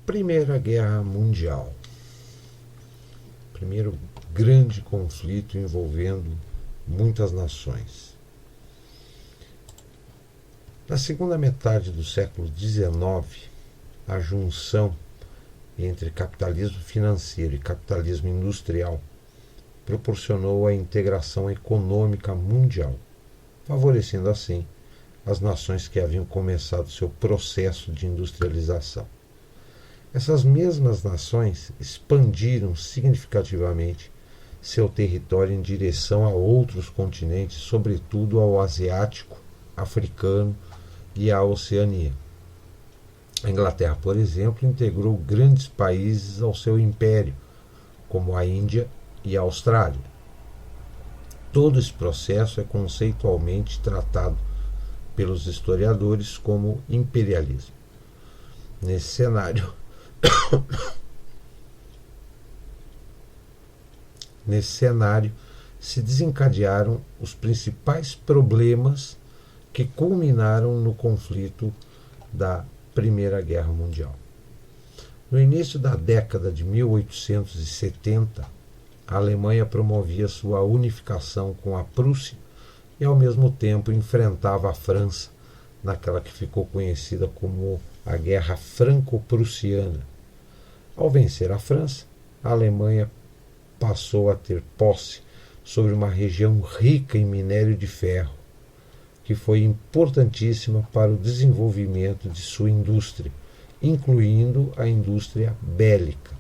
Primeira Guerra Mundial. Primeiro grande conflito envolvendo muitas nações. Na segunda metade do século XIX, a junção entre capitalismo financeiro e capitalismo industrial proporcionou a integração econômica mundial, favorecendo assim as nações que haviam começado seu processo de industrialização. Essas mesmas nações expandiram significativamente seu território em direção a outros continentes, sobretudo ao asiático, africano e à Oceania. A Inglaterra, por exemplo, integrou grandes países ao seu império, como a Índia e a Austrália. Todo esse processo é conceitualmente tratado pelos historiadores como imperialismo. Nesse cenário, se desencadearam os principais problemas que culminaram no conflito da Primeira Guerra Mundial. No início da década de 1870, a Alemanha promovia sua unificação com a Prússia e, ao mesmo tempo, enfrentava a França naquela que ficou conhecida como a Guerra Franco-Prussiana. Ao vencer a França, a Alemanha passou a ter posse sobre uma região rica em minério de ferro, que foi importantíssima para o desenvolvimento de sua indústria, incluindo a indústria bélica.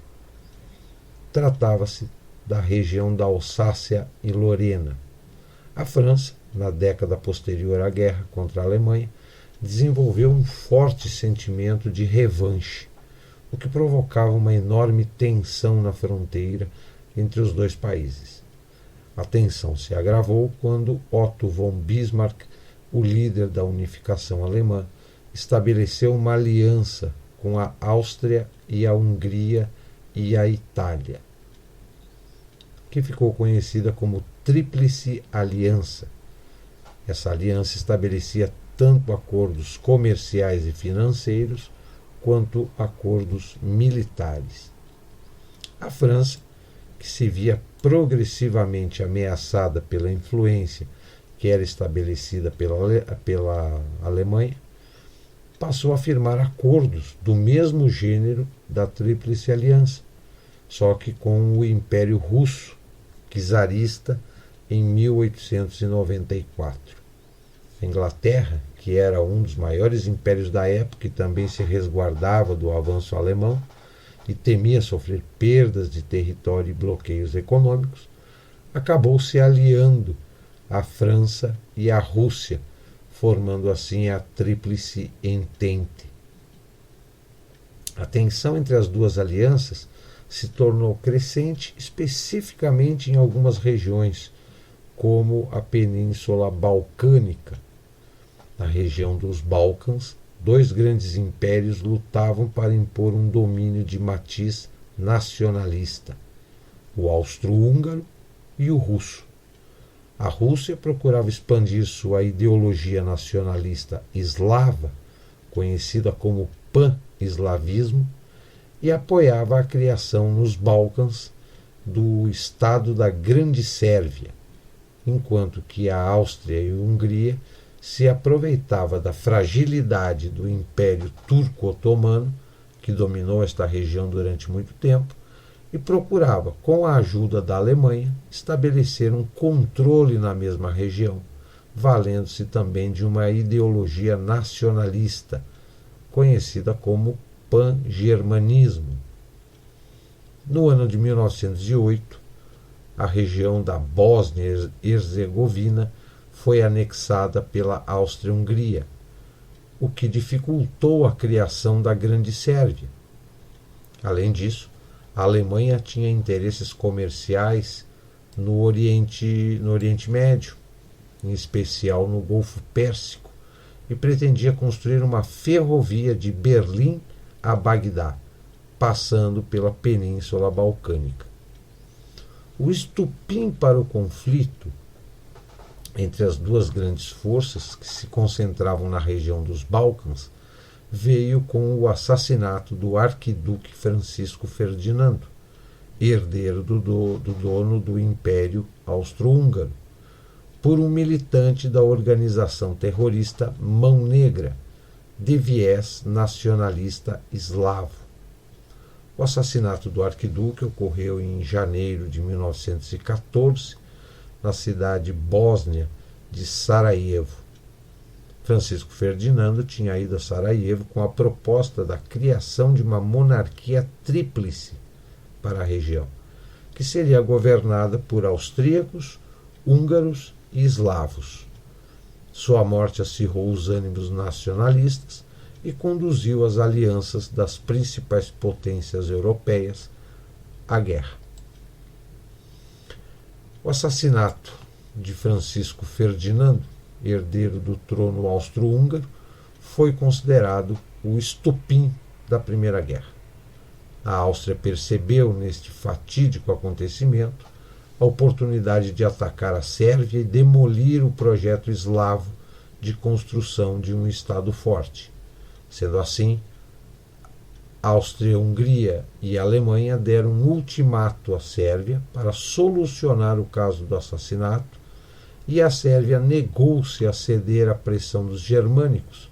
Tratava-se da região da Alsácia e Lorena. A França, na década posterior à guerra contra a Alemanha, desenvolveu um forte sentimento de revanche, o que provocava uma enorme tensão na fronteira entre os dois países. A tensão se agravou quando Otto von Bismarck, o líder da unificação alemã, estabeleceu uma aliança com a Áustria e a Hungria e a Itália, que ficou conhecida como Tríplice Aliança. Essa aliança estabelecia tanto acordos comerciais e financeiros quanto acordos militares. A França, que se via progressivamente ameaçada pela influência que era estabelecida pela Alemanha, passou a firmar acordos do mesmo gênero da Tríplice Aliança, só que com o Império Russo, czarista, em 1894. A Inglaterra, que era um dos maiores impérios da época e também se resguardava do avanço alemão e temia sofrer perdas de território e bloqueios econômicos, acabou se aliando à França e à Rússia, formando assim a Tríplice Entente. A tensão entre as duas alianças se tornou crescente, especificamente em algumas regiões, como a Península Balcânica. Na região dos Balcãs, dois grandes impérios lutavam para impor um domínio de matiz nacionalista, o austro-húngaro e o russo. A Rússia procurava expandir sua ideologia nacionalista eslava, conhecida como pan-eslavismo, e apoiava a criação nos Balcãs do Estado da Grande Sérvia, enquanto que a Áustria e a Hungria se aproveitava da fragilidade do Império Turco-Otomano, que dominou esta região durante muito tempo, e procurava, com a ajuda da Alemanha, estabelecer um controle na mesma região, valendo-se também de uma ideologia nacionalista, conhecida como pan-germanismo. No ano de 1908, a região da Bósnia-Herzegovina foi anexada pela Áustria-Hungria, o que dificultou a criação da Grande Sérvia. Além disso, a Alemanha tinha interesses comerciais no Oriente Médio, em especial no Golfo Pérsico, e pretendia construir uma ferrovia de Berlim a Bagdá, passando pela Península Balcânica. O estupim para o conflito entre as duas grandes forças que se concentravam na região dos Balcãs veio com o assassinato do arquiduque Francisco Ferdinando, herdeiro do dono do Império Austro-Húngaro, por um militante da organização terrorista Mão Negra, de viés nacionalista eslavo. O assassinato do arquiduque ocorreu em janeiro de 1914, na cidade bósnia de Sarajevo. Francisco Ferdinando tinha ido a Sarajevo com a proposta da criação de uma monarquia tríplice para a região, que seria governada por austríacos, húngaros e eslavos. Sua morte acirrou os ânimos nacionalistas e conduziu as alianças das principais potências europeias à guerra. O assassinato de Francisco Ferdinando, herdeiro do trono austro-húngaro, foi considerado o estopim da Primeira Guerra. A Áustria percebeu neste fatídico acontecimento a oportunidade de atacar a Sérvia e demolir o projeto eslavo de construção de um Estado forte. Sendo assim, Áustria-Hungria e Alemanha deram um ultimato à Sérvia para solucionar o caso do assassinato, e a Sérvia negou-se a ceder à pressão dos germânicos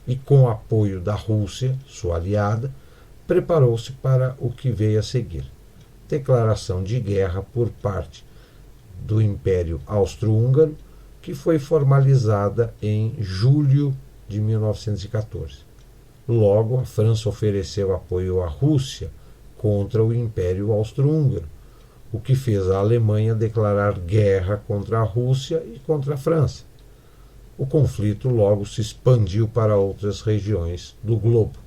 e, com o apoio da Rússia, sua aliada, preparou-se para o que veio a seguir: declaração de guerra por parte do Império Austro-Húngaro, que foi formalizada em julho de 1914. Logo, a França ofereceu apoio à Rússia contra o Império Austro-Húngaro, o que fez a Alemanha declarar guerra contra a Rússia e contra a França. O conflito logo se expandiu para outras regiões do globo.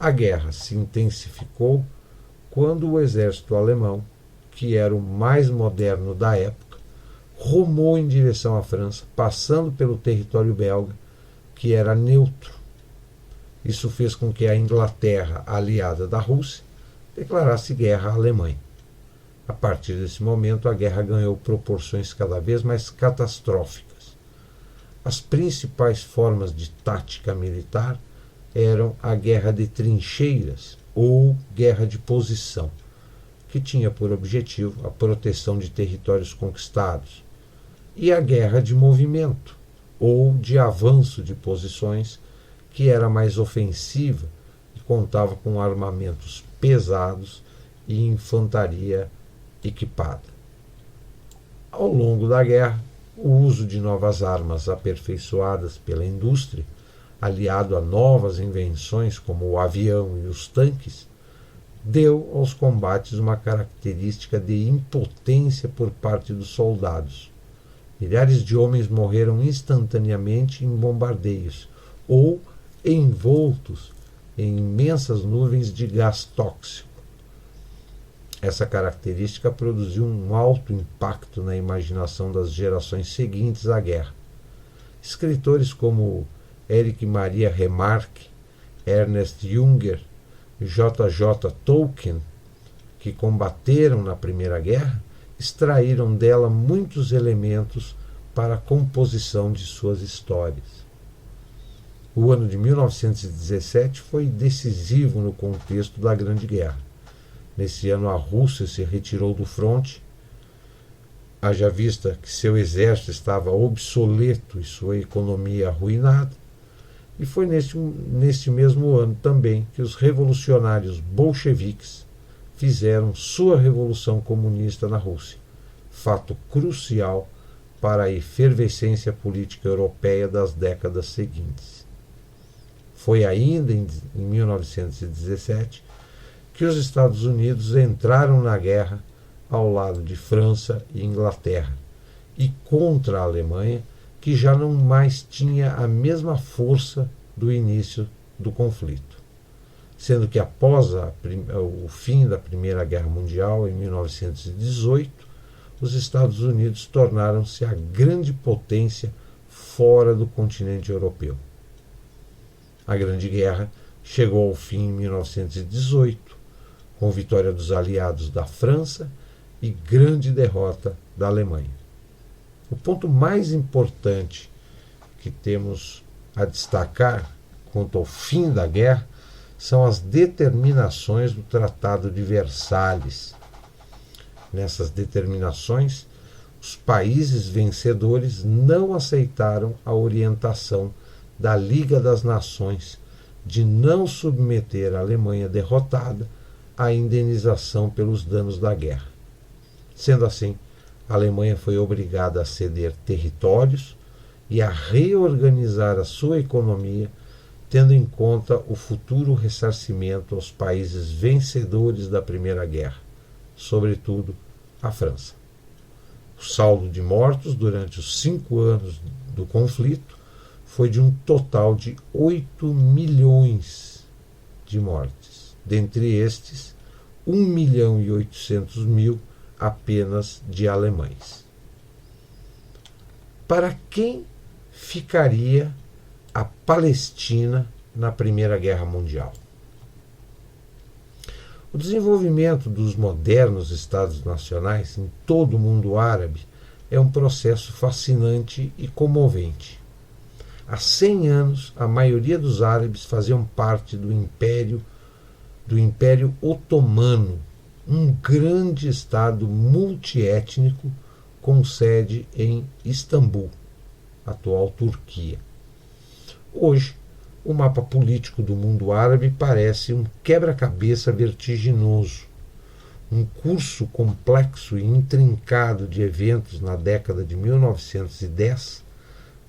A guerra se intensificou quando o exército alemão, que era o mais moderno da época, rumou em direção à França, passando pelo território belga, que era neutro. Isso fez com que a Inglaterra, aliada da Rússia, declarasse guerra à Alemanha. A partir desse momento, a guerra ganhou proporções cada vez mais catastróficas. As principais formas de tática militar eram a guerra de trincheiras ou guerra de posição, que tinha por objetivo a proteção de territórios conquistados, e a guerra de movimento ou de avanço de posições, que era mais ofensiva e contava com armamentos pesados e infantaria equipada. Ao longo da guerra, o uso de novas armas aperfeiçoadas pela indústria, aliado a novas invenções como o avião e os tanques, deu aos combates uma característica de impotência por parte dos soldados. Milhares de homens morreram instantaneamente em bombardeios ou envoltos em imensas nuvens de gás tóxico. Essa característica produziu um alto impacto na imaginação das gerações seguintes à guerra. Escritores como Erich Maria Remarque, Ernest Junger e J.J. Tolkien, que combateram na Primeira Guerra, extraíram dela muitos elementos para a composição de suas histórias. O ano de 1917 foi decisivo no contexto da Grande Guerra. Nesse ano, a Rússia se retirou do fronte, haja vista que seu exército estava obsoleto e sua economia arruinada, e foi neste mesmo ano também que os revolucionários bolcheviques fizeram sua revolução comunista na Rússia, fato crucial para a efervescência política europeia das décadas seguintes. Foi ainda em 1917 que os Estados Unidos entraram na guerra ao lado de França e Inglaterra, e contra a Alemanha, que já não mais tinha a mesma força do início do conflito. Sendo que após o fim da Primeira Guerra Mundial, em 1918, os Estados Unidos tornaram-se a grande potência fora do continente europeu. A Grande Guerra chegou ao fim em 1918, com vitória dos aliados da França e grande derrota da Alemanha. O ponto mais importante que temos a destacar quanto ao fim da guerra são as determinações do Tratado de Versalhes. Nessas determinações, os países vencedores não aceitaram a orientação da Liga das Nações de não submeter a Alemanha derrotada à indenização pelos danos da guerra. Sendo assim, a Alemanha foi obrigada a ceder territórios e a reorganizar a sua economia, tendo em conta o futuro ressarcimento aos países vencedores da Primeira Guerra, sobretudo a França. O saldo de mortos durante os 5 anos do conflito foi de um total de 8 milhões de mortes. Dentre estes, 1.800.000 apenas de alemães. Para quem ficaria a Palestina na Primeira Guerra Mundial? O desenvolvimento dos modernos Estados nacionais em todo o mundo árabe é um processo fascinante e comovente. Há 100 anos, a maioria dos árabes faziam parte do Império Otomano, um grande estado multiétnico com sede em Istambul, atual Turquia. Hoje, o mapa político do mundo árabe parece um quebra-cabeça vertiginoso. Um curso complexo e intrincado de eventos na década de 1910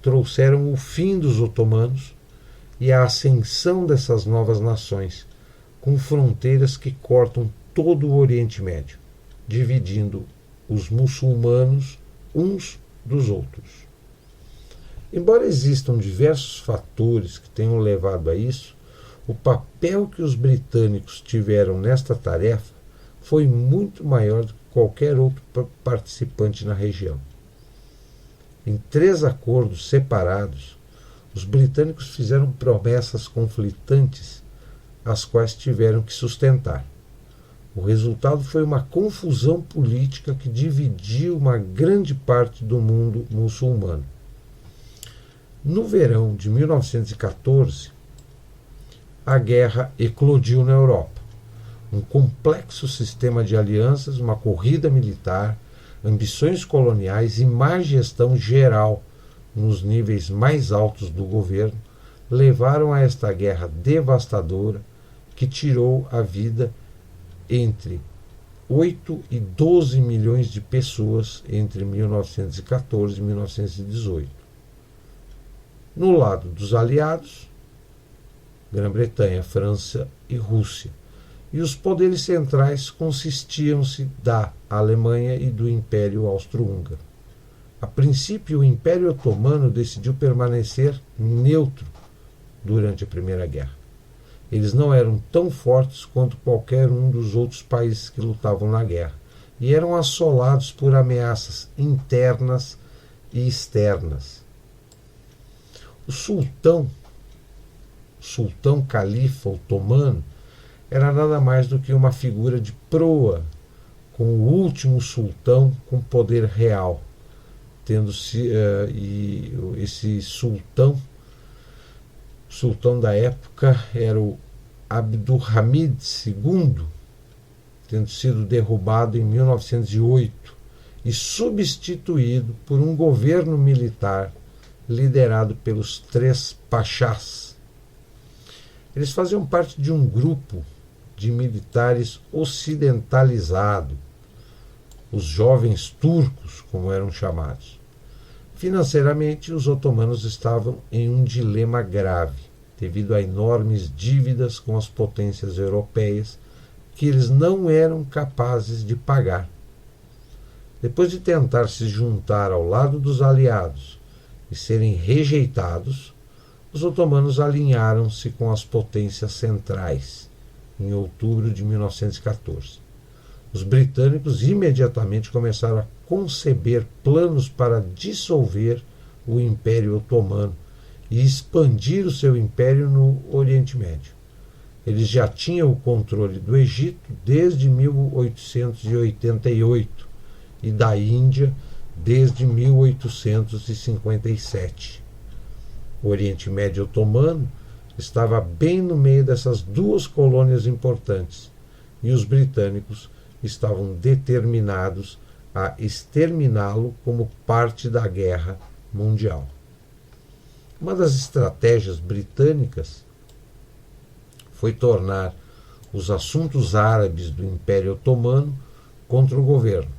trouxeram o fim dos otomanos e a ascensão dessas novas nações, com fronteiras que cortam todo o Oriente Médio, dividindo os muçulmanos uns dos outros. Embora existam diversos fatores que tenham levado a isso, o papel que os britânicos tiveram nesta tarefa foi muito maior do que qualquer outro participante na região. Em 3 acordos separados, os britânicos fizeram promessas conflitantes, as quais tiveram que sustentar. O resultado foi uma confusão política que dividiu uma grande parte do mundo muçulmano. No verão de 1914, a guerra eclodiu na Europa. Um complexo sistema de alianças, uma corrida militar, ambições coloniais e má gestão geral nos níveis mais altos do governo levaram a esta guerra devastadora que tirou a vida entre 8 e 12 milhões de pessoas entre 1914 e 1918. No lado dos aliados, Grã-Bretanha, França e Rússia. E os poderes centrais consistiam-se da Alemanha e do Império Austro-Húngaro. A princípio, o Império Otomano decidiu permanecer neutro durante a Primeira Guerra. Eles não eram tão fortes quanto qualquer um dos outros países que lutavam na guerra e eram assolados por ameaças internas e externas. O sultão califa otomano, era nada mais do que uma figura de proa com o último sultão com poder real, esse sultão da época era o Abdulhamid II, tendo sido derrubado em 1908 e substituído por um governo militar liderado pelos 3 pachás. Eles faziam parte de um grupo de militares ocidentalizado, os jovens turcos, como eram chamados. Financeiramente, os otomanos estavam em um dilema grave, devido a enormes dívidas com as potências europeias que eles não eram capazes de pagar. Depois de tentar se juntar ao lado dos aliados e serem rejeitados, os otomanos alinharam-se com as potências centrais em outubro de 1914. Os britânicos imediatamente começaram a conceber planos para dissolver o Império Otomano e expandir o seu império no Oriente Médio. Eles já tinham o controle do Egito desde 1888 e da Índia desde 1857. O Oriente Médio Otomano estava bem no meio dessas duas colônias importantes e os britânicos estavam determinados a exterminá-lo como parte da guerra mundial. Uma das estratégias britânicas foi tornar os assuntos árabes do Império Otomano contra o governo.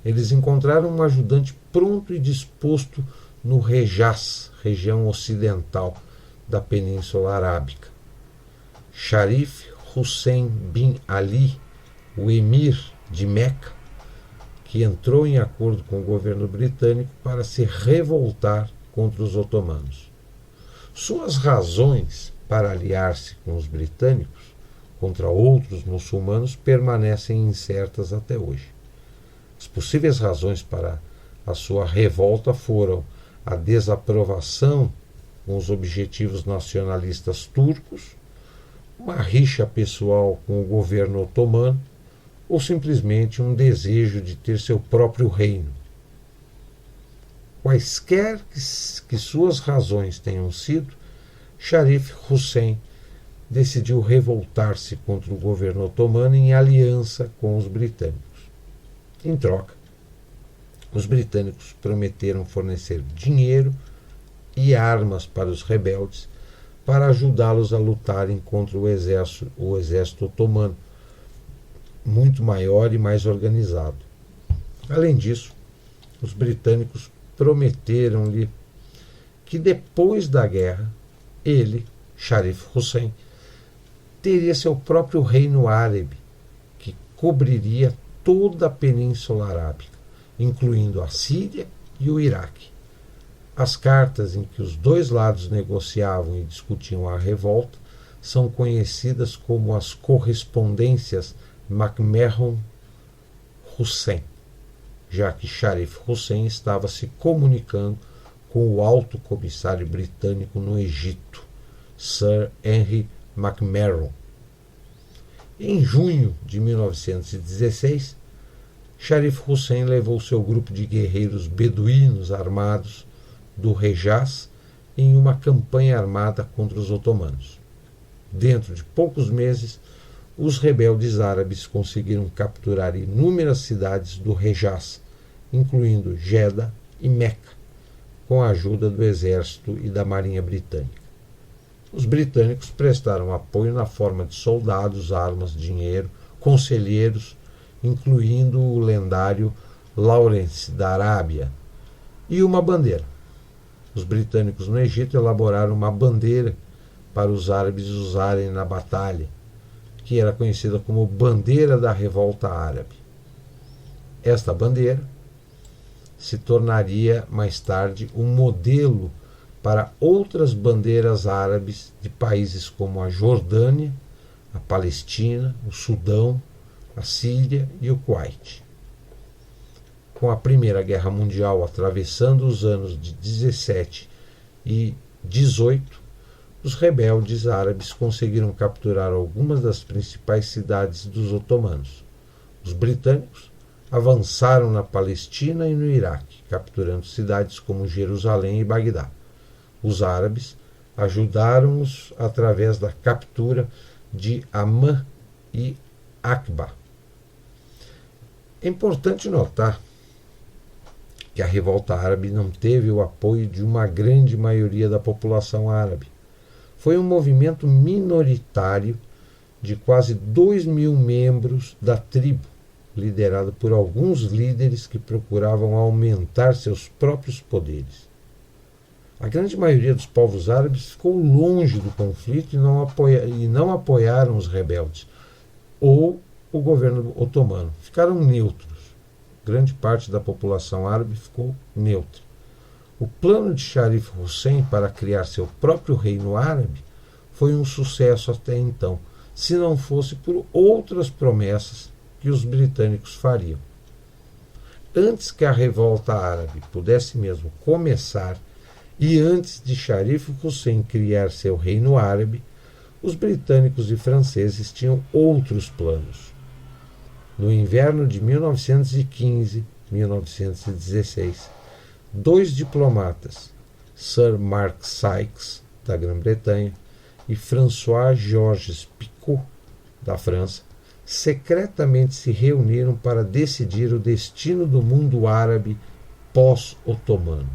Eles encontraram um ajudante pronto e disposto no Hejaz, região ocidental da Península Arábica. Sharif Hussein bin Ali, o emir de Meca, que entrou em acordo com o governo britânico para se revoltar contra os otomanos. Suas razões para aliar-se com os britânicos contra outros muçulmanos permanecem incertas até hoje. As possíveis razões para a sua revolta foram a desaprovação com os objetivos nacionalistas turcos, uma rixa pessoal com o governo otomano ou simplesmente um desejo de ter seu próprio reino. Quaisquer que suas razões tenham sido, Sharif Hussein decidiu revoltar-se contra o governo otomano em aliança com os britânicos. Em troca, os britânicos prometeram fornecer dinheiro e armas para os rebeldes para ajudá-los a lutarem contra o exército otomano, muito maior e mais organizado. Além disso, os britânicos prometeram-lhe que depois da guerra, ele, Sharif Hussein, teria seu próprio reino árabe, que cobriria toda a Península Arábica, incluindo a Síria e o Iraque. As cartas em que os dois lados negociavam e discutiam a revolta são conhecidas como as correspondências McMahon-Hussein, já que Sharif Hussein estava se comunicando com o alto comissário britânico no Egito, Sir Henry McMahon. Em junho de 1916, Sharif Hussein levou seu grupo de guerreiros beduínos armados do Hejaz em uma campanha armada contra os otomanos. Dentro de poucos meses, os rebeldes árabes conseguiram capturar inúmeras cidades do Hejaz, incluindo Jeddah e Meca, com a ajuda do exército e da marinha britânica. Os britânicos prestaram apoio na forma de soldados, armas, dinheiro, conselheiros, incluindo o lendário Lawrence da Arábia, e uma bandeira. Os britânicos no Egito elaboraram uma bandeira para os árabes usarem na batalha, que era conhecida como Bandeira da Revolta Árabe. Esta bandeira se tornaria mais tarde um modelo para outras bandeiras árabes de países como a Jordânia, a Palestina, o Sudão, a Síria e o Kuwait. Com a Primeira Guerra Mundial atravessando os anos de 17 e 18, os rebeldes árabes conseguiram capturar algumas das principais cidades dos otomanos. Os britânicos avançaram na Palestina e no Iraque, capturando cidades como Jerusalém e Bagdá. Os árabes ajudaram-os através da captura de Amman e Aqaba. É importante notar que a revolta árabe não teve o apoio de uma grande maioria da população árabe. Foi um movimento minoritário de quase 2.000 membros da tribo, liderado por alguns líderes que procuravam aumentar seus próprios poderes. A grande maioria dos povos árabes ficou longe do conflito e não apoiaram os rebeldes ou o governo otomano. Ficaram neutros. Grande parte da população árabe ficou neutra. O plano de Sharif Hussein para criar seu próprio reino árabe foi um sucesso até então, se não fosse por outras promessas que os britânicos fariam. Antes que a revolta árabe pudesse mesmo começar e antes de Sharif Hussein criar seu reino árabe, os britânicos e franceses tinham outros planos. No inverno de 1915-1916, dois diplomatas, Sir Mark Sykes, da Grã-Bretanha, e François-Georges Picot, da França, secretamente se reuniram para decidir o destino do mundo árabe pós-otomano.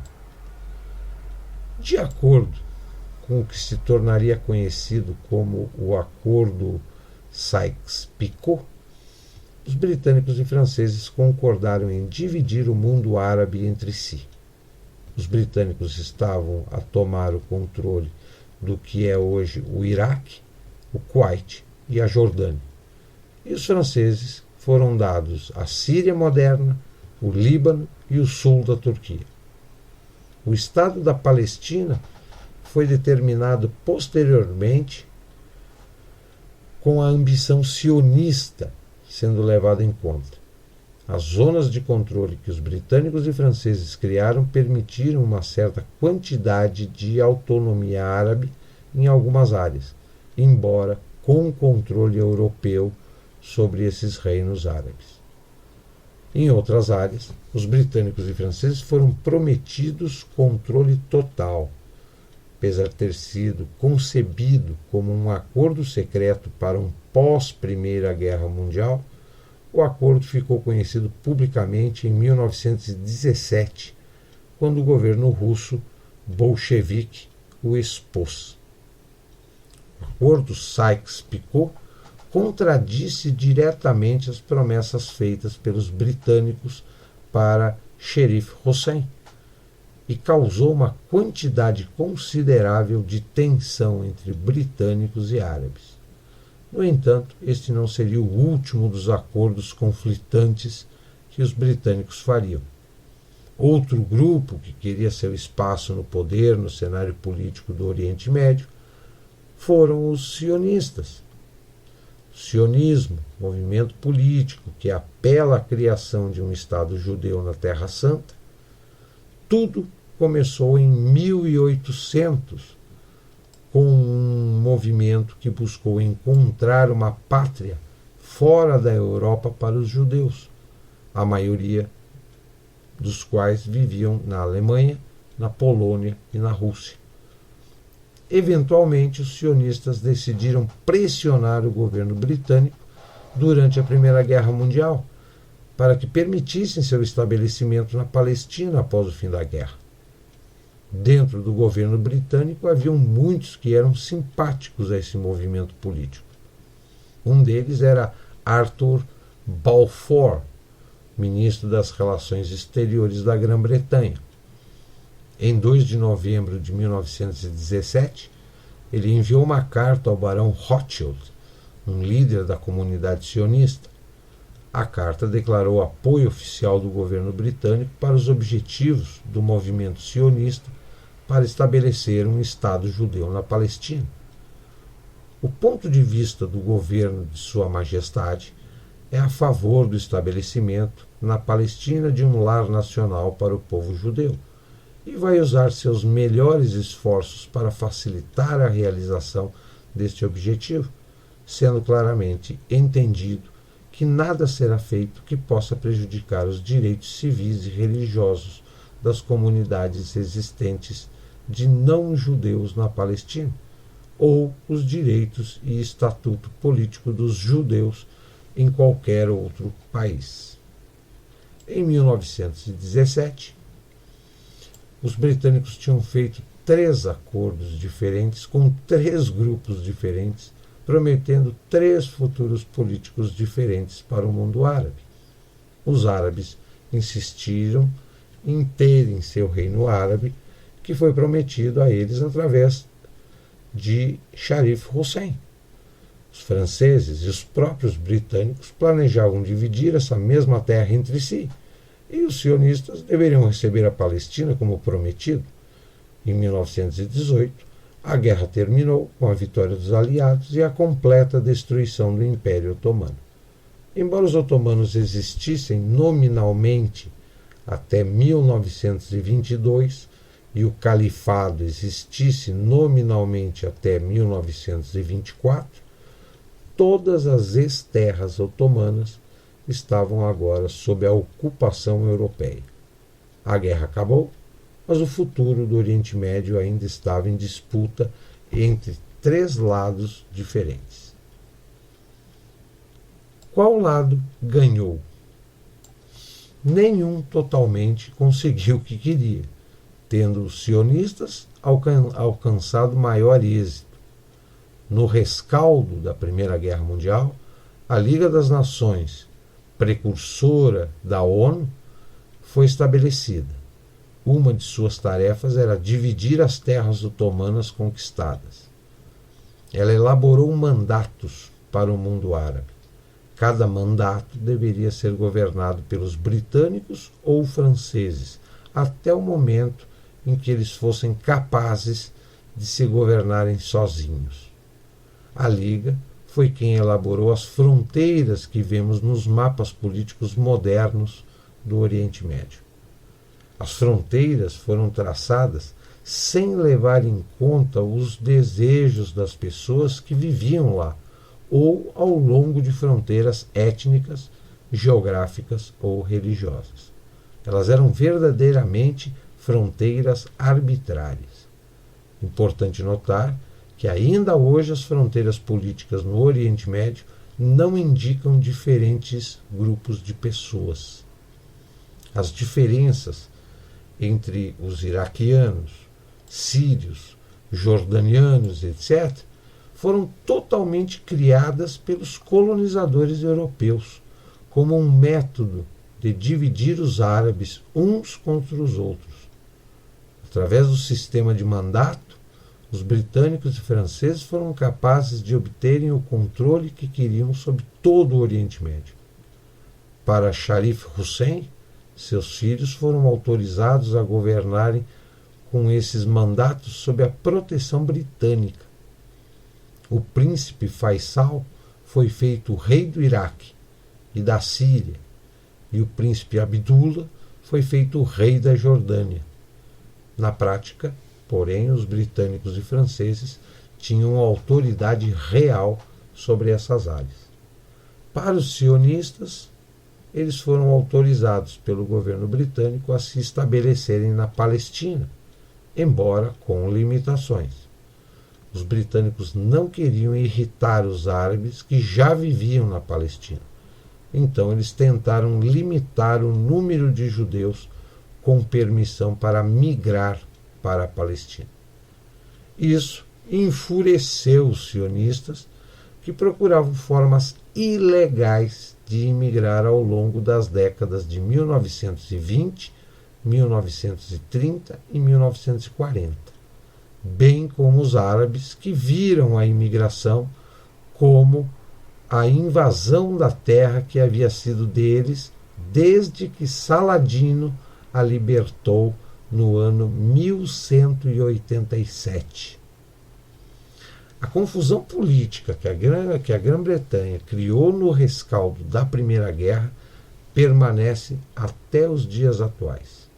De acordo com o que se tornaria conhecido como o Acordo Sykes-Picot, os britânicos e franceses concordaram em dividir o mundo árabe entre si. Os britânicos estavam a tomar o controle do que é hoje o Iraque, o Kuwait e a Jordânia. E os franceses foram dados a Síria moderna, o Líbano e o sul da Turquia. O Estado da Palestina foi determinado posteriormente com a ambição sionista sendo levada em conta. As zonas de controle que os britânicos e franceses criaram permitiram uma certa quantidade de autonomia árabe em algumas áreas, embora com controle europeu sobre esses reinos árabes. Em outras áreas, os britânicos e franceses foram prometidos controle total, apesar de ter sido concebido como um acordo secreto para um pós-Primeira Guerra Mundial. O acordo ficou conhecido publicamente em 1917, quando o governo russo bolchevique o expôs. O acordo Sykes-Picot contradisse diretamente as promessas feitas pelos britânicos para Sharif Hussein e causou uma quantidade considerável de tensão entre britânicos e árabes. No entanto, este não seria o último dos acordos conflitantes que os britânicos fariam. Outro grupo que queria seu espaço no poder no cenário político do Oriente Médio foram os sionistas. O sionismo, movimento político que apela à criação de um Estado judeu na Terra Santa, tudo começou em 1800, com um movimento que buscou encontrar uma pátria fora da Europa para os judeus, a maioria dos quais viviam na Alemanha, na Polônia e na Rússia. Eventualmente, os sionistas decidiram pressionar o governo britânico durante a Primeira Guerra Mundial para que permitissem seu estabelecimento na Palestina após o fim da guerra. Dentro do governo britânico haviam muitos que eram simpáticos a esse movimento político. Um deles era Arthur Balfour, ministro das Relações Exteriores da Grã-Bretanha. Em 2 de novembro de 1917, ele enviou uma carta ao barão Rothschild, um líder da comunidade sionista. A carta declarou apoio oficial do governo britânico para os objetivos do movimento sionista para estabelecer um Estado judeu na Palestina. O ponto de vista do governo de Sua Majestade é a favor do estabelecimento na Palestina de um lar nacional para o povo judeu e vai usar seus melhores esforços para facilitar a realização deste objetivo, sendo claramente entendido que nada será feito que possa prejudicar os direitos civis e religiosos das comunidades existentes de não-judeus na Palestina, ou os direitos e estatuto político dos judeus em qualquer outro país. Em 1917, os britânicos tinham feito 3 acordos diferentes com 3 grupos diferentes, prometendo 3 futuros políticos diferentes para o mundo árabe. Os árabes insistiram em terem seu reino árabe, que foi prometido a eles através de Sharif Hussein. Os franceses e os próprios britânicos planejavam dividir essa mesma terra entre si, e os sionistas deveriam receber a Palestina como prometido. Em 1918, a guerra terminou com a vitória dos aliados e a completa destruição do Império Otomano. Embora os otomanos existissem nominalmente até 1922 e o califado existisse nominalmente até 1924, todas as ex-terras otomanas estavam agora sob a ocupação europeia. A guerra acabou mas o futuro do Oriente Médio ainda estava em disputa entre três lados diferentes. Qual lado ganhou? Nenhum totalmente conseguiu o que queria, tendo os sionistas alcançado maior êxito. No rescaldo da Primeira Guerra Mundial, a Liga das Nações, precursora da ONU, foi estabelecida. Uma de suas tarefas era dividir as terras otomanas conquistadas. Ela elaborou mandatos para o mundo árabe. Cada mandato deveria ser governado pelos britânicos ou franceses, até o momento em que eles fossem capazes de se governarem sozinhos. A Liga foi quem elaborou as fronteiras que vemos nos mapas políticos modernos do Oriente Médio. As fronteiras foram traçadas sem levar em conta os desejos das pessoas que viviam lá, ou ao longo de fronteiras étnicas, geográficas ou religiosas. Elas eram verdadeiramente fronteiras arbitrárias. Importante notar que ainda hoje as fronteiras políticas no Oriente Médio não indicam diferentes grupos de pessoas. As diferenças entre os iraquianos, sírios, jordanianos, etc., foram totalmente criadas pelos colonizadores europeus como um método de dividir os árabes uns contra os outros. Através do sistema de mandato, os britânicos e franceses foram capazes de obterem o controle que queriam sobre todo o Oriente Médio. Para Sharif Hussein, seus filhos foram autorizados a governarem com esses mandatos sob a proteção britânica. O príncipe Faisal foi feito rei do Iraque e da Síria, e o príncipe Abdullah foi feito rei da Jordânia. Na prática, porém, os britânicos e franceses tinham autoridade real sobre essas áreas. Para os sionistas, eles foram autorizados pelo governo britânico a se estabelecerem na Palestina, embora com limitações. Os britânicos não queriam irritar os árabes que já viviam na Palestina. Então eles tentaram limitar o número de judeus com permissão para migrar para a Palestina. Isso enfureceu os sionistas, que procuravam formas ilegais de imigrar ao longo das décadas de 1920, 1930 e 1940, bem como os árabes que viram a imigração como a invasão da terra que havia sido deles desde que Saladino a libertou no ano 1187. A confusão política que a Grã-Bretanha criou no rescaldo da Primeira Guerra permanece até os dias atuais.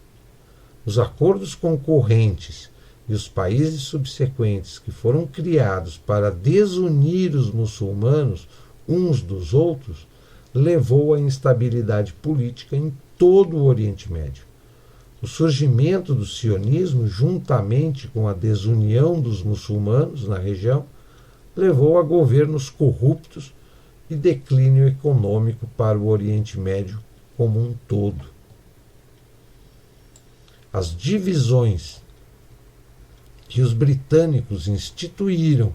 Os acordos concorrentes e os países subsequentes que foram criados para desunir os muçulmanos uns dos outros levou à instabilidade política em todo o Oriente Médio. O surgimento do sionismo, juntamente com a desunião dos muçulmanos na região, levou a governos corruptos e declínio econômico para o Oriente Médio como um todo. As divisões que os britânicos instituíram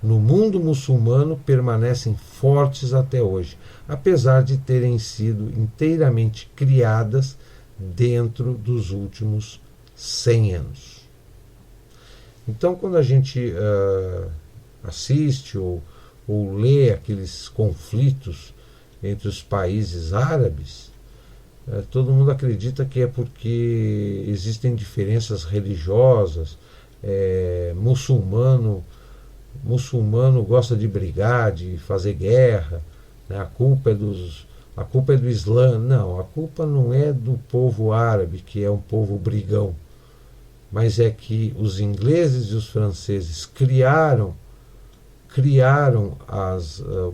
no mundo muçulmano permanecem fortes até hoje, apesar de terem sido inteiramente criadas dentro dos últimos 100 anos. Então, quando a gente assiste ou lê aqueles conflitos entre os países árabes, todo mundo acredita que é porque existem diferenças religiosas, muçulmano gosta de brigar, de fazer guerra, né? A culpa é do Islã. Não, a culpa não é do povo árabe, que é um povo brigão, mas é que os ingleses e os franceses criaram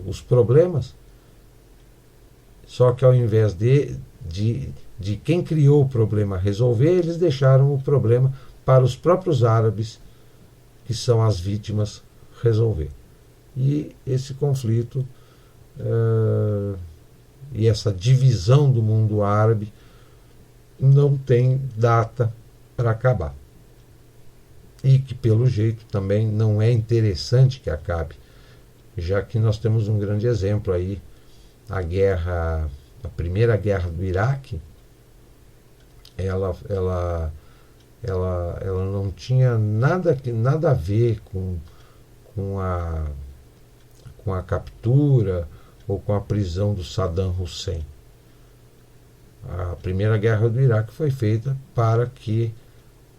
os problemas, só que ao invés de de quem criou o problema resolver, eles deixaram o problema para os próprios árabes, que são as vítimas, resolver. E esse conflito e essa divisão do mundo árabe não tem data para acabar. E que, pelo jeito, também não é interessante que acabe, já que nós temos um grande exemplo aí, a primeira guerra do Iraque, ela não tinha nada a ver com a captura ou com a prisão do Saddam Hussein. A primeira guerra do Iraque foi feita para que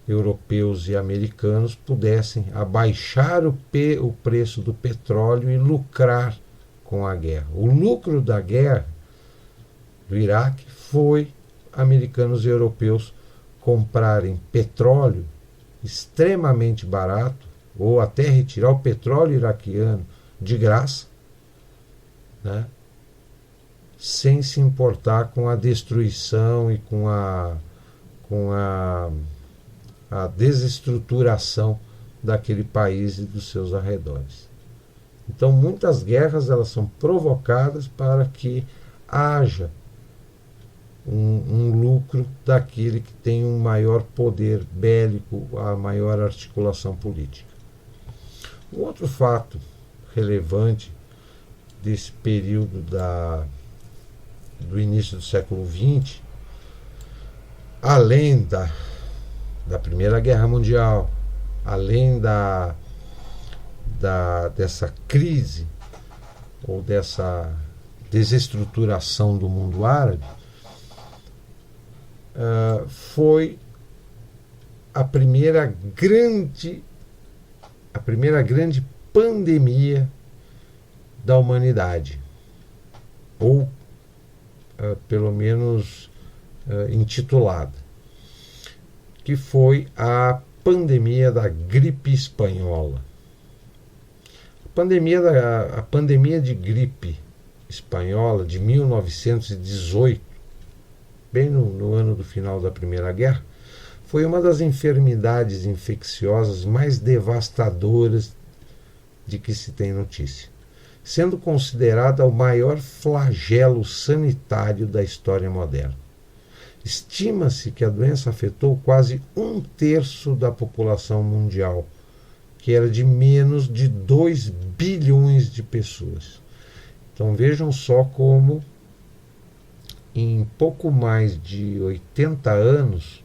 europeus e americanos pudessem abaixar o preço do petróleo e lucrar com a guerra. O lucro da guerra do Iraque foi americanos e europeus comprarem petróleo extremamente barato, ou até retirar o petróleo iraquiano de graça, né, sem se importar com a destruição e com a desestruturação daquele país e dos seus arredores. Então, muitas guerras elas são provocadas para que haja um lucro daquele que tem um maior poder bélico, a maior articulação política. Um outro fato relevante desse período do início do século XX, além da Primeira Guerra Mundial, além dessa crise ou dessa desestruturação do mundo árabe, foi a primeira grande pandemia da humanidade, ou pelo menos intitulada, que foi a pandemia da gripe espanhola. A pandemia de gripe espanhola de 1918, bem no ano do final da Primeira Guerra, foi uma das enfermidades infecciosas mais devastadoras de que se tem notícia, sendo considerada o maior flagelo sanitário da história moderna. Estima-se que a doença afetou quase 1/3 da população mundial, que era de menos de 2 bilhões de pessoas. Então vejam só como em pouco mais de 80 anos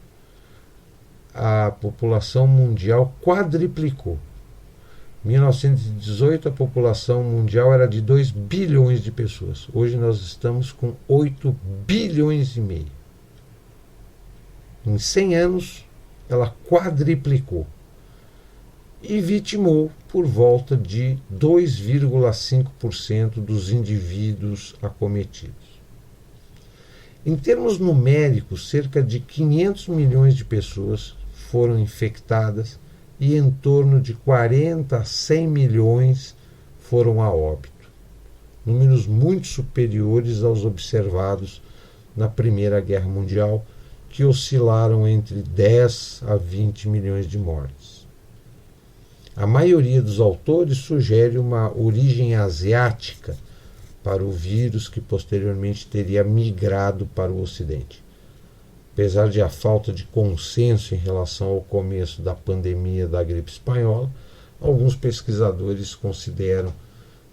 a população mundial quadriplicou. Em 1918 a população mundial era de 2 bilhões de pessoas. Hoje nós estamos com 8 bilhões e meio. Em 100 anos ela quadriplicou e vitimou por volta de 2,5% dos indivíduos acometidos. Em termos numéricos, cerca de 500 milhões de pessoas foram infectadas e em torno de 40 a 100 milhões foram a óbito, números muito superiores aos observados na Primeira Guerra Mundial, que oscilaram entre 10 a 20 milhões de mortes. A maioria dos autores sugere uma origem asiática para o vírus, que posteriormente teria migrado para o Ocidente. Apesar de a falta de consenso em relação ao começo da pandemia da gripe espanhola, alguns pesquisadores consideram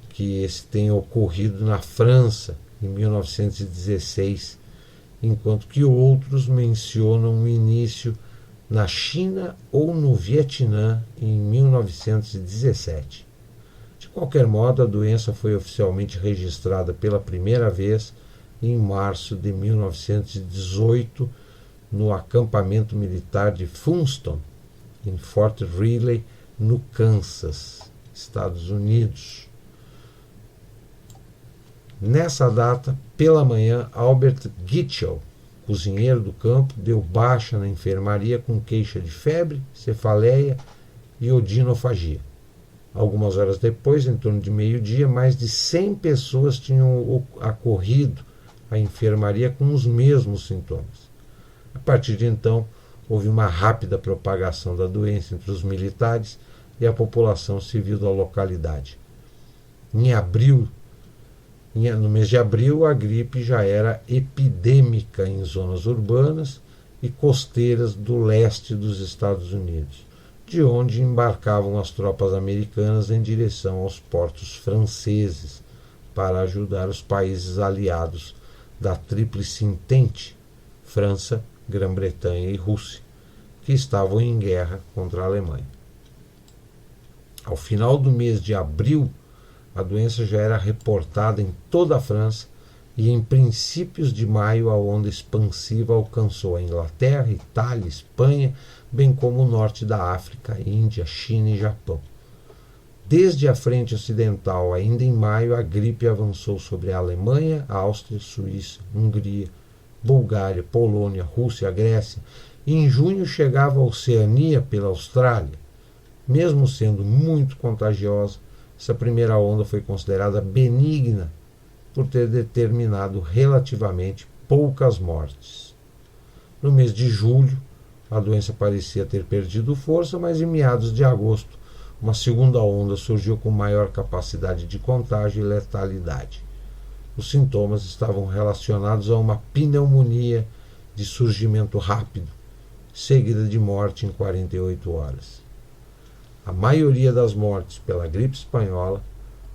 que esse tenha ocorrido na França em 1916, enquanto que outros mencionam o início na China ou no Vietnã em 1917. De qualquer modo, a doença foi oficialmente registrada pela primeira vez em março de 1918 no acampamento militar de Funston, em Fort Riley, no Kansas, Estados Unidos. Nessa data, pela manhã, Albert Gitchell, cozinheiro do campo, deu baixa na enfermaria com queixa de febre, cefaleia e odinofagia. Algumas horas depois, em torno de meio-dia, mais de 100 pessoas tinham acorrido à enfermaria com os mesmos sintomas. A partir de então, houve uma rápida propagação da doença entre os militares e a população civil da localidade. No mês de abril, a gripe já era epidêmica em zonas urbanas e costeiras do leste dos Estados Unidos, de onde embarcavam as tropas americanas em direção aos portos franceses para ajudar os países aliados da Tríplice Entente, França, Grã-Bretanha e Rússia, que estavam em guerra contra a Alemanha. Ao final do mês de abril, a doença já era reportada em toda a França e em princípios de maio a onda expansiva alcançou a Inglaterra, Itália, Espanha, bem como o norte da África, Índia, China e Japão. Desde a frente ocidental, ainda em maio, a gripe avançou sobre a Alemanha, Áustria, Suíça, Hungria, Bulgária, Polônia, Rússia, Grécia, e em junho chegava à Oceania pela Austrália. Mesmo sendo muito contagiosa, essa primeira onda foi considerada benigna por ter determinado relativamente poucas mortes. No mês de julho, a doença parecia ter perdido força, mas em meados de agosto, uma segunda onda surgiu com maior capacidade de contágio e letalidade. Os sintomas estavam relacionados a uma pneumonia de surgimento rápido, seguida de morte em 48 horas. A maioria das mortes pela gripe espanhola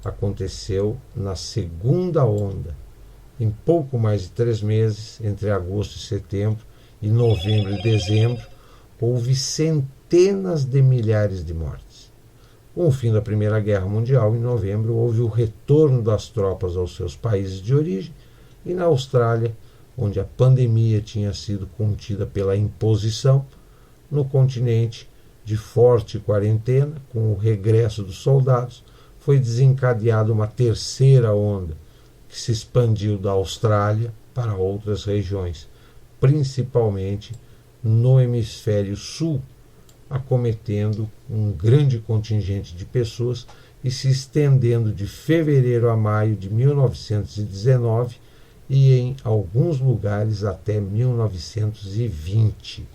aconteceu na segunda onda. Em pouco mais de 3 meses, entre agosto e setembro, e novembro e dezembro, houve centenas de milhares de mortes. Com o fim da Primeira Guerra Mundial, em novembro, houve o retorno das tropas aos seus países de origem, e na Austrália, onde a pandemia tinha sido contida pela imposição, no continente, de forte quarentena, com o regresso dos soldados, foi desencadeada uma terceira onda, que se expandiu da Austrália para outras regiões, principalmente no hemisfério sul, acometendo um grande contingente de pessoas e se estendendo de fevereiro a maio de 1919 e em alguns lugares até 1920.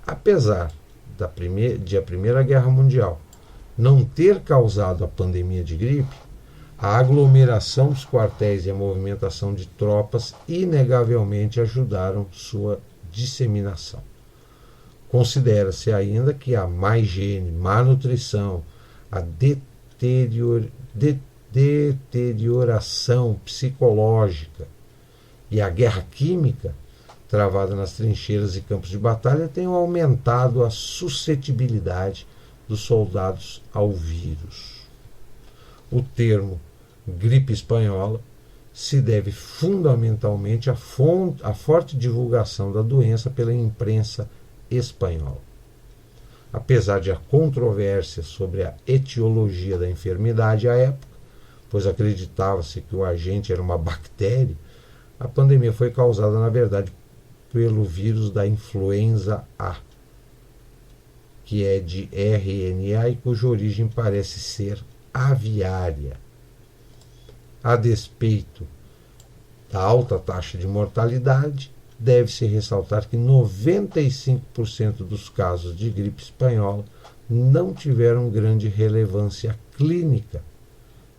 Apesar de a Primeira Guerra Mundial não ter causado a pandemia de gripe, a aglomeração dos quartéis e a movimentação de tropas inegavelmente ajudaram sua disseminação. Considera-se ainda que a má higiene, má nutrição, a deterioração psicológica e a guerra química travada nas trincheiras e campos de batalha tenham aumentado a suscetibilidade dos soldados ao vírus. O termo gripe espanhola se deve fundamentalmente à forte divulgação da doença pela imprensa espanhola. Apesar de a controvérsia sobre a etiologia da enfermidade à época, pois acreditava-se que o agente era uma bactéria, a pandemia foi causada, na verdade, pelo vírus da influenza A, que é de RNA e cuja origem parece ser aviária. A despeito da alta taxa de mortalidade, deve-se ressaltar que 95% dos casos de gripe espanhola não tiveram grande relevância clínica,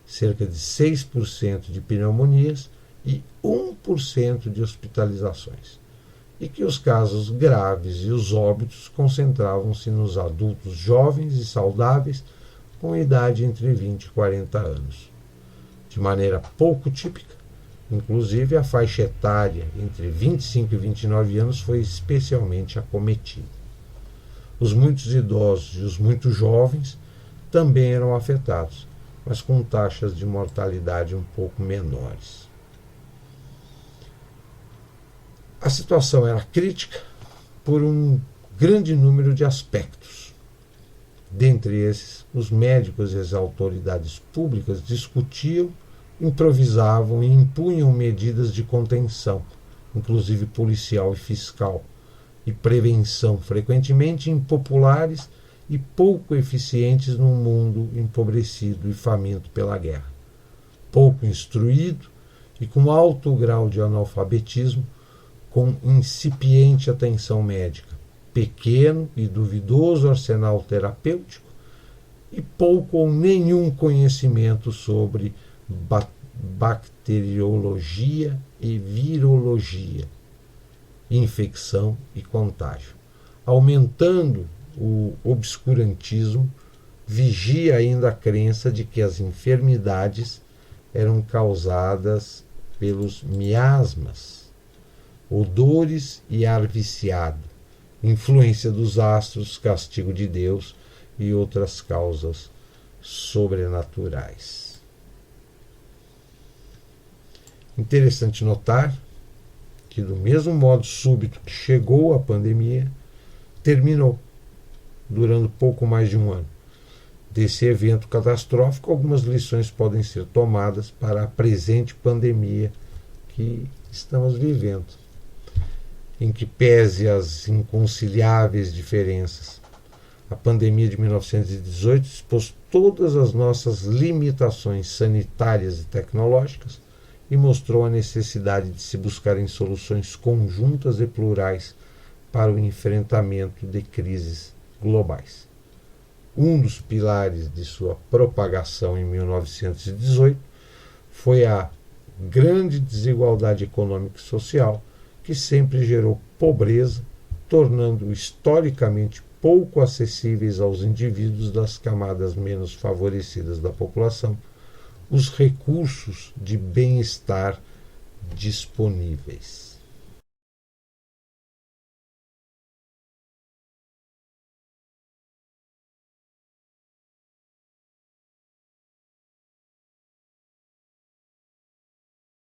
cerca de 6% de pneumonias e 1% de hospitalizações, e que os casos graves e os óbitos concentravam-se nos adultos jovens e saudáveis com idade entre 20 e 40 anos. De maneira pouco típica, inclusive a faixa etária entre 25 e 29 anos foi especialmente acometida. Os muitos idosos e os muito jovens também eram afetados, mas com taxas de mortalidade um pouco menores. A situação era crítica por um grande número de aspectos. Dentre esses, os médicos e as autoridades públicas discutiam, improvisavam e impunham medidas de contenção, inclusive policial e fiscal, e prevenção, frequentemente impopulares e pouco eficientes num mundo empobrecido e faminto pela guerra. Pouco instruído e com alto grau de analfabetismo, com incipiente atenção médica, pequeno e duvidoso arsenal terapêutico e pouco ou nenhum conhecimento sobre bacteriologia e virologia, infecção e contágio. Aumentando o obscurantismo, vigia ainda a crença de que as enfermidades eram causadas pelos miasmas, odores e ar viciado, influência dos astros, castigo de Deus e outras causas sobrenaturais. Interessante notar que, do mesmo modo súbito que chegou a pandemia, terminou, durando pouco mais de um ano. Desse evento catastrófico, algumas lições podem ser tomadas para a presente pandemia que estamos vivendo, em que pese as inconciliáveis diferenças. A pandemia de 1918 expôs todas as nossas limitações sanitárias e tecnológicas e mostrou a necessidade de se buscarem soluções conjuntas e plurais para o enfrentamento de crises globais. Um dos pilares de sua propagação em 1918 foi a grande desigualdade econômica e social, que sempre gerou pobreza, tornando historicamente pouco acessíveis aos indivíduos das camadas menos favorecidas da população os recursos de bem-estar disponíveis.